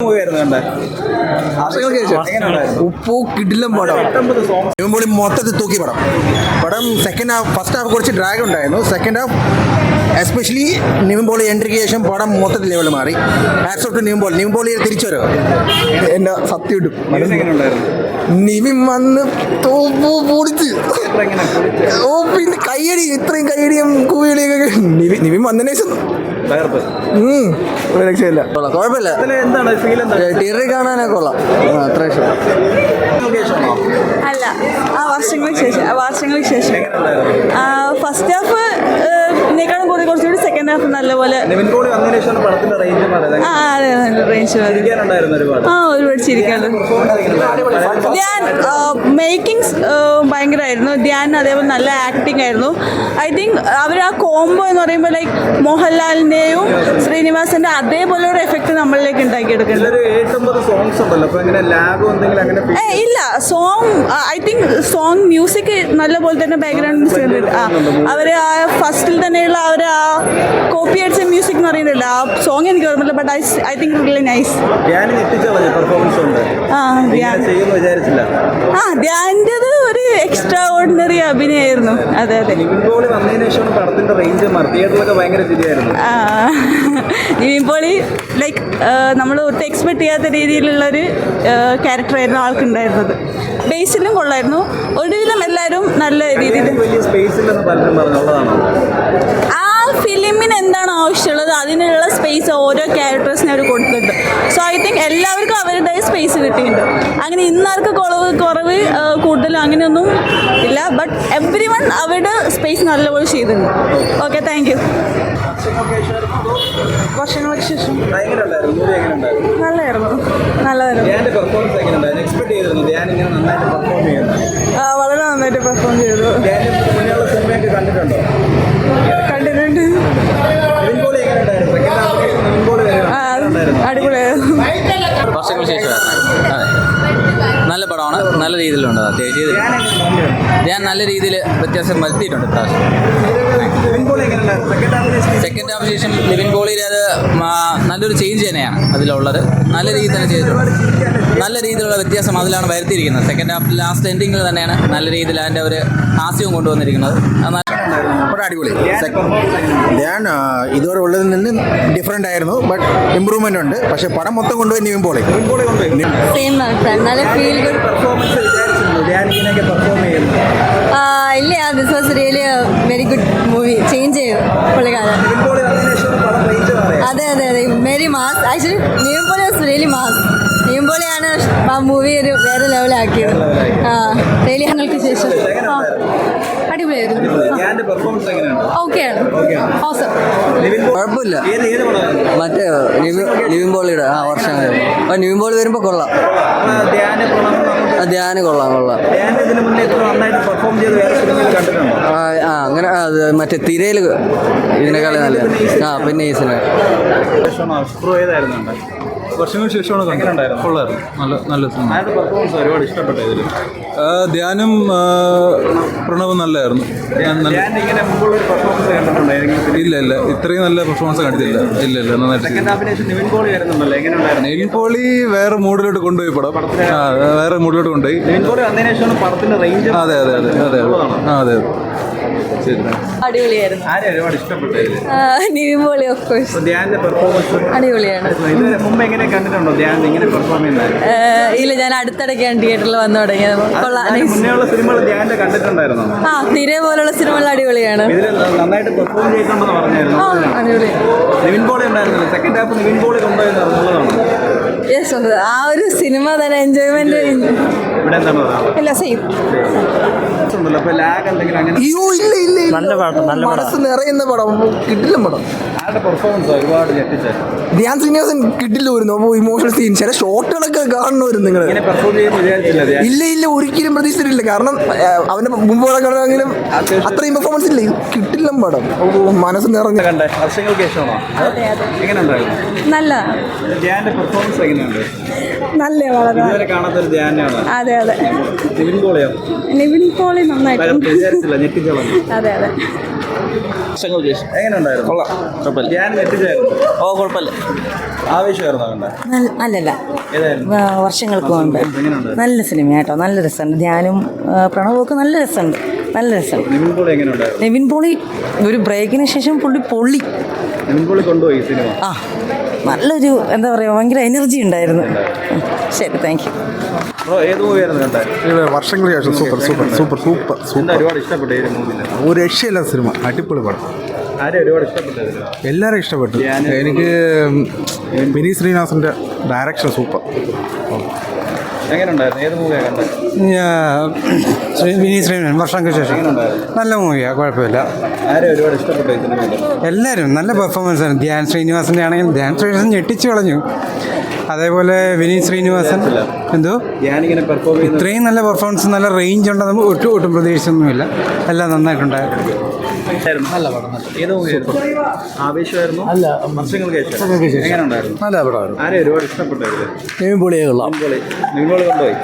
Movie ആയിരുന്നു കണ്ടേ? ഉപ്പു കിടിലം പടം. നിവിൻ പോളി മൊത്തത്തിൽ തൂക്കി പടം സെക്കൻഡ് ഹാഫ്. ഫസ്റ്റ് ഹാഫ് കുറച്ച് ഡ്രാഗ് ഉണ്ടായിരുന്നു. Second half especially Nivin Pauly എൻട്രിക്ക് ശേഷം പടം മൊത്തത്തിൽ ലെവൽ മാറി. Hats off to Nivin Pauly തിരിച്ചു വരും. എൻ്റെ സത്യം ഇടും. നിവിൻ വന്ന് പൊടിച്ച് പിന്നെ കയ്യടി, ഇത്രയും കയ്യടിയും കൂവിളിയൊക്കെ നിവിൻ വന്നതിന് ശേഷം ഒരു രക്ഷയില്ല. കുഴപ്പമില്ല, തിയേറ്ററിൽ കാണാനൊക്കെ കൊള്ളാം. അത്ര ഇഷ്ടം അല്ല, വർഷങ്ങൾക്ക് ശേഷം ഫസ്റ്റ് ഹാഫ് ഇതിനേക്കാളും കുറച്ചുകൂടി സെക്കൻഡ് ഹാഫ് നല്ലപോലെ അതെ റേഞ്ച് ഒരുപാട് ചിരിക്കാണ്ട്. ധ്യാൻ മേക്കിങ്സ് ഭയങ്കരമായിരുന്നു. ധ്യാൻ അതേപോലെ നല്ല ആക്ടിങ് ആയിരുന്നു. ഐ തിങ്ക് അവർ ആ കോംബോ എന്ന് പറയുമ്പോൾ ലൈക്ക് മോഹൻലാലിൻ്റെയും ശ്രീനിവാസന്റെ അതേപോലെ ഒരു എഫക്റ്റ് നമ്മളിലേക്ക് ഉണ്ടാക്കിയെടുക്കുന്നുണ്ട്. ഇല്ല, song I think song music നല്ലപോലെ തന്നെ ബാക്ക്ഗ്രൗണ്ട് മ്യൂസിക് അവർ ആ ഫസ്റ്റിൽ തന്നെയുള്ള അവർ ആ കോപ്പി അടിച്ച മ്യൂസിക് എന്ന് പറയുന്നില്ല. ആ സോങ് എനിക്ക് ഓർമ്മയില്ല, but I think really nice. ധ്യാൻ്റെത് ഒരു എക്സ്ട്രാ ഓർഡിനറി അഭിനയമായിരുന്നു. അതെ അതെ. നിവിൻ പോളി ലൈക്ക് നമ്മൾ ഒട്ടും എക്സ്പെക്ട് ചെയ്യാത്ത രീതിയിലുള്ളൊരു ക്യാരക്ടറായിരുന്നു ആൾക്കുണ്ടായിരുന്നത്. ബേസിലും കൊള്ളായിരുന്നു. ഒടുവിലും എല്ലാവരും നല്ല രീതിയിൽ ആ ഫിലിമിന് എന്താണ് ആവശ്യമുള്ളത് അതിനുള്ള സ്പേസ് ഓരോ ക്യാരക്ടേഴ്സിനും അവർ കൊടുത്തിട്ടുണ്ട്. സോ ഐ തിങ്ക് എല്ലാവർക്കും അവരുടേതായ സ്പേസ് കിട്ടിയിട്ടുണ്ട്. അങ്ങനെ ഇന്നാർക്ക് കുറവ് കൂടുതലും അങ്ങനെയൊന്നും ഇല്ല. ബട്ട് എവ്രി വൺ അവരുടെ സ്പേസ് നല്ലപോലെ ചെയ്തിട്ടുണ്ട്. Okay, thank you. വർഷങ്ങൾക്ക് ശേഷം നല്ലതായിരുന്നു. വളരെ നന്നായിട്ട് പെർഫോം ചെയ്തു. കണ്ടിട്ടുണ്ട്. അടിപൊളിയായിരുന്നു. വർഷങ്ങൾക്ക് ശേഷമായിരുന്നു. നല്ല പടമാണ്, നല്ല രീതിയിലുണ്ട്. അത്യാവശ്യം ഞാൻ നല്ല രീതിയിൽ വ്യത്യാസം വരുത്തിയിട്ടുണ്ട് ഇപ്രാവശ്യം. സെക്കൻഡ് ഹാഫ് ശേഷം നിവിൻ പോളിയിൽ അത് നല്ലൊരു ചേഞ്ച് തന്നെയാണ് അതിലുള്ളത്. നല്ല രീതിയിൽ തന്നെ ചെയ്തിട്ടുണ്ട്. നല്ല രീതിയിലുള്ള വ്യത്യാസം അതിലാണ് വരുത്തിയിരിക്കുന്നത്. സെക്കൻഡ് ഹാഫ് ലാസ്റ്റ് എൻഡിങ്ങിൽ തന്നെയാണ് നല്ല രീതിയിൽ അതിൻ്റെ ഒരു ഹാസ്യവും കൊണ്ടുവന്നിരിക്കുന്നത്. അടിപൊളി. ഞാൻ ഇതുവരെ ഉള്ളതിൽ നിന്ന് ഡിഫറെൻ്റ് ആയിരുന്നു. ബട്ട് ഇമ്പ്രൂവ്മെൻ്റ് ഉണ്ട്. പക്ഷേ പടം മൊത്തം കൊണ്ടുപോയി നിവിൻ പോളി. ഇല്ല, this was really very good movie. Change ചെയ്തു പുള്ളിക്കാരൻ. അതെ അതെ അതെ, very mass. Actually Nivin Pauly was really mass. Nivin പോളിയാണ് ആ മൂവി ഒരു വേറെ ലെവലാക്കിയത്. റിയലി ഞങ്ങൾക്ക് ശേഷം അടിപൊളിയായിരുന്നു. ഓക്കെയാണ്. കുഴപ്പമില്ല. മറ്റേ നിവിൻ പോളിയുടെ വർഷങ്ങൾ നിവിൻ പോളി വരുമ്പോൾ കൊള്ളാം. ധ്യാനം കൊള്ളാം. അങ്ങനെ അത് മറ്റേ തിരയിൽ ഇതിനേക്കാളും നല്ല. പിന്നെ ഈ സിനിമ വർഷങ്ങൾക്ക് ശേഷമാണ് കൊള്ളായിരുന്നു. നല്ല സിനിമ. ധ്യാനം പ്രണവും നല്ലായിരുന്നു. ഇല്ല, ഇത്രയും നല്ല പെർഫോമൻസ് കണ്ടിട്ടില്ല. ഇല്ല, നന്നായിട്ട്. നിവിൻ പോളി വേറെ മൂഡിലോട്ട് കൊണ്ടുപോയി പടം. വേറെ മൂഡിലോട്ട് കൊണ്ടുപോയി. അതെ. അടിപൊളിയായിരുന്നു. നിവിൻ പോളി ഓഫ് കോഴ്സ് അടിപൊളിയാണ്. ഇല്ല, ഞാൻ അടുത്തിടയ്ക്കാണ് തിയേറ്ററിൽ വന്നു തുടങ്ങിയത്. തിരെ പോലുള്ള സിനിമകൾ അടിപൊളിയാണ്. യെസ്, ആ ഒരു സിനിമ തന്നെ എൻജോയ്മെന്റ്. ഇല്ല, സെയിം. നല്ല പടം, മനസ്സ് നിറയുന്ന പടം, കിട്ടില്ല പടം. ധ്യാൻ ശ്രീനിവാസൻ കിട്ടില്ലായിരുന്നു. അപ്പോൾ ഇമോഷണൽ സീൻ, ചില ഷോട്ടുകളൊക്കെ കാണണമായിരുന്നു നിങ്ങൾ. ഇല്ല, ഒരിക്കലും പ്രതീക്ഷിച്ചിട്ടില്ല. കാരണം അവന്റെ മുമ്പോടെ കാണുമെങ്കിലും അത്രയും പെർഫോമൻസ് ഇല്ല. കിട്ടില്ല പടം. മനസ്സ് നിറഞ്ഞ നല്ല വളരെ അതെ അതെ. നിവിൻ പോളി നന്നായിട്ട്. അതെ അതെ. എങ്ങനെയുണ്ടായിരുന്നു? കൊള്ളാം. കുഴപ്പമില്ല. കുഴപ്പമില്ല. ആവേശമായിരുന്നോ കണ്ടത്? അല്ലല്ല ഏതായിരുന്നു? വർഷങ്ങൾക്ക് മുമ്പ് എങ്ങനെയുണ്ട്? നല്ല സിനിമ കേട്ടോ, നല്ല രസമുണ്ട്. ധ്യാനും പ്രണവൊക്കെ നല്ല രസമുണ്ട്, നല്ല രസമുണ്ട്. നിവിൻ പോളി എങ്ങനെയുണ്ടായിരുന്നു? നിവിൻ പോളി ഒരു ബ്രേക്കിന് ശേഷം പൊള്ളി. നിവിൻ പോളി കൊണ്ടുപോയി സിനിമ. ആ നല്ലൊരു എന്താ പറയുക, ഭയങ്കര എനർജി ഉണ്ടായിരുന്നു. ശരി, താങ്ക് യു. ബ്രോ ഏത് മൂവിയായിരുന്നു കണ്ടത്? വർഷങ്ങൾക്ക് ശേഷം സൂപ്പർ സൂപ്പർ സൂപ്പർ സൂപ്പർ എന്താ സൂപ്പർ ഒരുപാട് ഇഷ്ടപ്പെട്ടു ഈ മൂവിയിൽ? ഒരു രക്ഷയില്ല സിനിമ, അടിപൊളി പടം. ആരെയും ഒരുപാട് ഇഷ്ടപ്പെട്ടത്? എല്ലാവരും ഇഷ്ടപ്പെട്ടു. എനിക്ക് വിനീത് ശ്രീനിവാസൻ്റെ ഡയറക്ഷൻ സൂപ്പർ. എങ്ങനെയുണ്ടായിരുന്നു? ഏത് മൂവിയാണ് കണ്ടത്? വിനീത് ശ്രീനിവാസൻ വർഷങ്ങൾക്ക് ശേഷം എങ്ങനെയുണ്ടായിരുന്നു? നല്ല മൂവിയാണ്, കുഴപ്പമില്ല. ആരെയും ഒരുപാട് ഇഷ്ടപ്പെട്ടു ഈ സിനിമയിൽ? എല്ലാവരും നല്ല പെർഫോമൻസ് ആണ്. ധ്യാൻ ശ്രീനിവാസൻ്റെ ആണെങ്കിൽ ധ്യാൻ ശ്രീനിവാസൻ ഞെട്ടിച്ചു കളഞ്ഞു. അതേപോലെ വിനീത് ശ്രീനിവാസൻ എന്തോ ഞാനിങ്ങനെ പെർഫോം ചെയ്യുന്ന ഇത്രയും നല്ല പെർഫോമൻസ്, നല്ല റേഞ്ച് ഉണ്ടെന്ന് ഒട്ടും പ്രതീക്ഷിച്ചൊന്നുമില്ല. എല്ലാം നന്നായിട്ടുണ്ടായിരുന്നു. നല്ല പടം. ഏത് മൂവിയായിരുന്നു? ആവേശമായിരുന്നു? അല്ല, വർഷങ്ങൾക്ക് ശേഷം. എങ്ങനെയുണ്ടായിരുന്നു? നല്ല പടമായിരുന്നു. ആരെയും ഒരുപാട് ഇഷ്ടപ്പെട്ടത്? നിവിൻ പോളിയെ കൊള്ളാം. നിവിൻ പോളി കൊണ്ടുപോയി.